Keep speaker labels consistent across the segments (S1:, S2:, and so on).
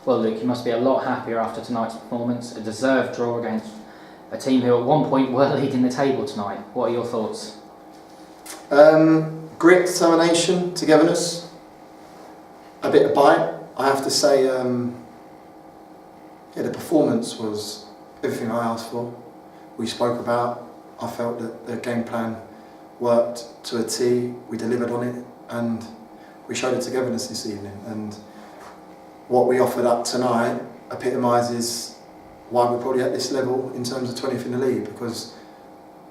S1: Well, Luke, you must be a lot happier after tonight's performance. A deserved draw against a team who at one point were leading the table tonight. What are your thoughts?
S2: Grit, determination, togetherness, a bit of bite. I have to say, the performance was everything I asked for. We spoke about. I felt that the game plan worked to a T. We delivered on it, and we showed a togetherness this evening. And what we offered up tonight epitomises why we're probably at this level in terms of 20th in the league, because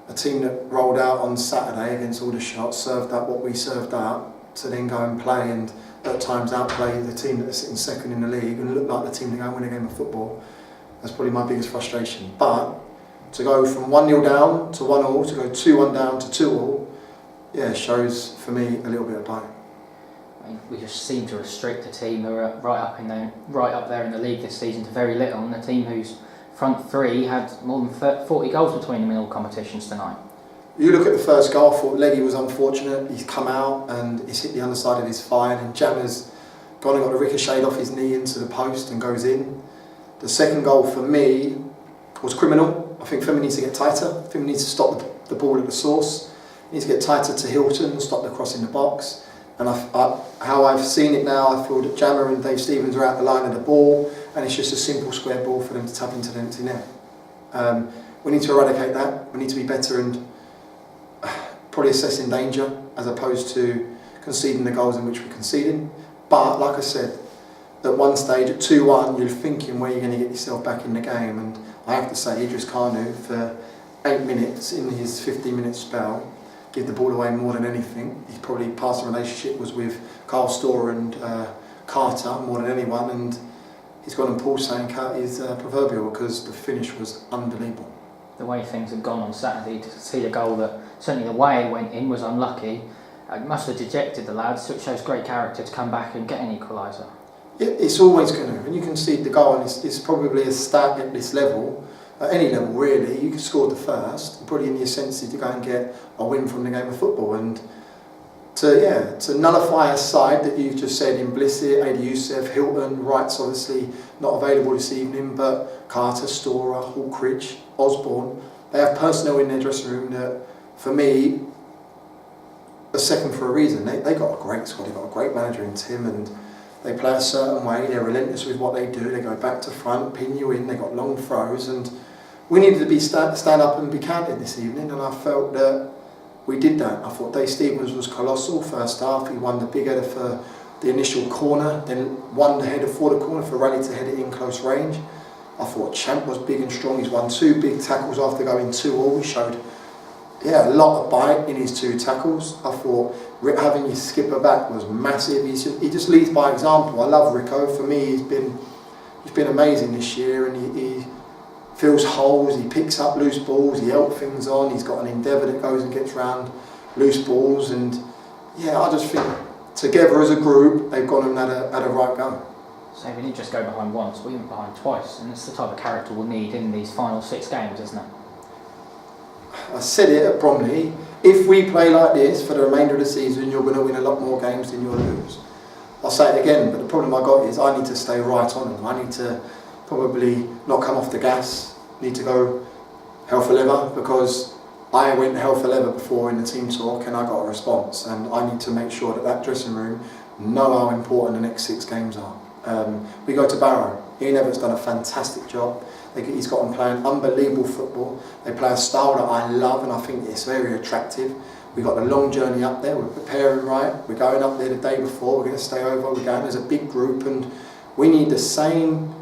S2: a team that rolled out on Saturday against Aldershot served up what we served up to then go and play and at times outplay the team that are sitting second in the league and look like the team that go and win a game of football. That's probably my biggest frustration. But to go from 1-0 down to 1-1, to go 2-1 down to 2-2, shows for me a little bit of bite.
S1: I mean, we just seem to restrict a team who are right up there in the league this season to very little, and a team whose front three had more than 40 goals between them in all competitions tonight.
S2: You look at the first goal, I thought Leggy was unfortunate. He's come out and he's hit the underside of his thigh, and Jammer's gone and got a ricochet off his knee into the post and goes in. The second goal for me was criminal. I think Femi needs to get tighter. Femi needs to stop the ball at the source. He needs to get tighter to Hilton and stop the cross in the box. And how I've seen it now, I feel that Jammer and Dave Stevens are out the line of the ball, and it's just a simple square ball for them to tap into the empty net. We need to eradicate that. We need to be better and probably assessing danger as opposed to conceding the goals in which we're conceding. But like I said, at one stage at 2-1, you're thinking where you're going to get yourself back in the game. And I have to say, Idris Kanu for 8 minutes in his 15-minute spell give the ball away more than anything. His probably passing relationship was with Carl Storer and Carter more than anyone, and he's gone and pulled saying is proverbial because the finish was unbelievable.
S1: The way things had gone on Saturday, to see a goal that certainly the way it went in was unlucky, it must have dejected the lads, so it shows great character to come back and get an equaliser.
S2: It's always going to. When you concede the goal, and it's probably a stat at this level, at any level really, you could score the first, and probably in your senses to go and get a win from the game of football. And to nullify a side that you've just said in Blissett, Adi Youssef, Hilton, Wright's obviously not available this evening, but Carter, Storer, Hawkridge, Osborne, they have personnel in their dressing room that, for me, are second for a reason. They got a great squad, they've got a great manager in Tim, and they play a certain way, they're relentless with what they do, they go back to front, pin you in, they got long throws, and we needed to be stand up and be counted this evening, and I felt that we did that. I thought Dave Stevens was colossal first half. He won the big header for the initial corner, then won the header for the corner for Raleigh to head it in close range. I thought Champ was big and strong. He's won 2 big tackles after going 2-2. He showed a lot of bite in his 2 tackles. I thought having his skipper back was massive. He just leads by example. I love Rico. For me, he's been amazing this year, and he fills holes, he picks up loose balls, he helps things on, he's got an endeavour that goes and gets round loose balls, and I just think together as a group they've gone and had a right go.
S1: So we didn't just go behind once, we went behind twice, and it's the type of character we'll need in these final 6 games, isn't it?
S2: I said it at Bromley, if we play like this for the remainder of the season, you're going to win a lot more games than you'll lose. I'll say it again, but the problem I got is I need to stay right on them. I need to probably not come off the gas, need to go hell for leather, because I went hell for leather before in the team talk and I got a response, and I need to make sure that dressing room know how important the next 6 games are. We go to Barrow. Ian Everett's done a fantastic job. He's got them playing unbelievable football. They play a style that I love and I think it's very attractive. We've got a long journey up there, we're preparing right, we're going up there the day before, we're going to stay over, we're going as a big group, and we need the same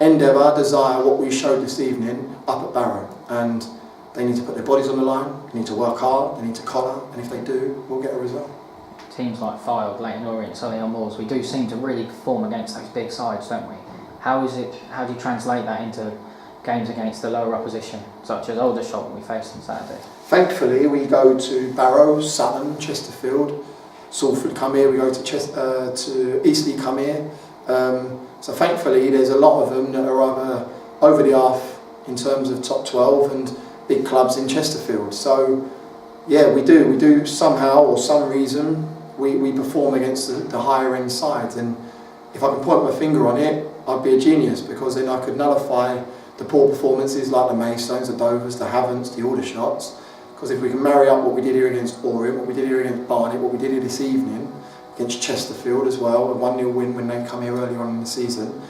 S2: endeavour, desire, what we showed this evening up at Barrow, and they need to put their bodies on the line, they need to work hard, they need to collar, and if they do, we'll get a result.
S1: Teams like Fylde, Leyton Orient, Solihull Moors, we do seem to really perform against those big sides, don't we? How do you translate that into games against the lower opposition, such as Aldershot we faced on Saturday?
S2: Thankfully, we go to Barrow, Sutton, Chesterfield, Salford come here, we go to Eastleigh come here. So thankfully there's a lot of them that are either over the half in terms of top 12 and big clubs in Chesterfield. So we do somehow or some reason we perform against the higher end sides, and if I can point my finger on it, I'd be a genius, because then I could nullify the poor performances like the Maystones, the Dovers, the Havants, the Aldershots. Because if we can marry up what we did here against Orient, what we did here against Barnet, what we did here this evening against Chesterfield as well, a 1-0 win when they come here earlier on in the season,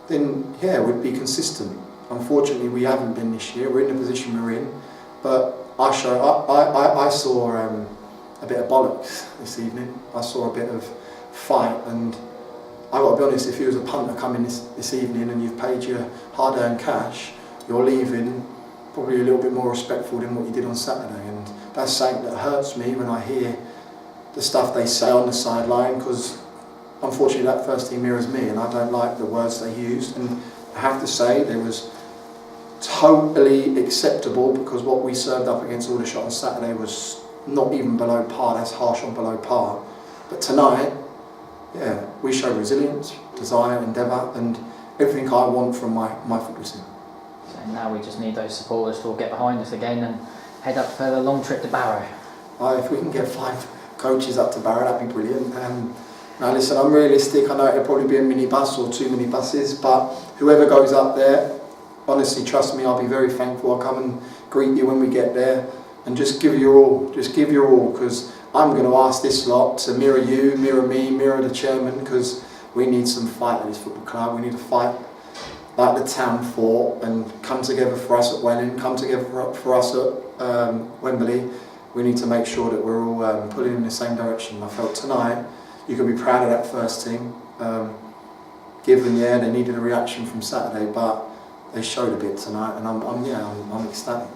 S2: then yeah, we'd be consistent. Unfortunately, we haven't been this year. We're in the position we're in, but I saw a bit of bollocks this evening. I saw a bit of fight, and I got to be honest, if you was a punter coming this evening and you've paid your hard-earned cash, you're leaving probably a little bit more respectful than what you did on Saturday, and that's something that hurts me when I hear the stuff they say on the sideline, because unfortunately that first team mirrors me, and I don't like the words they used. And I have to say, there was totally acceptable, because what we served up against Aldershot on Saturday was not even below par. That's harsh on below par. But tonight, yeah, we showed resilience, desire, endeavour, and everything I want from my football team.
S1: So now we just need those supporters to all get behind us again and head up for the long trip to Barrow.
S2: If we can get 5 coaches up to Garrard, that'd be brilliant. Now listen, I'm realistic. I know it'll probably be a minibus or 2 minibuses, but whoever goes up there, honestly, trust me, I'll be very thankful. I'll come and greet you when we get there, and just give your all. Just give your all, because I'm going to ask this lot to mirror you, mirror me, mirror the chairman, because we need some fight at this football club. We need to fight like the town fought, and come together for us at Welling, come together for us at Wembley. We need to make sure that we're all pulling in the same direction. I felt tonight you can be proud of that first team. Given, yeah, they needed a reaction from Saturday, but they showed a bit tonight, and I'm ecstatic.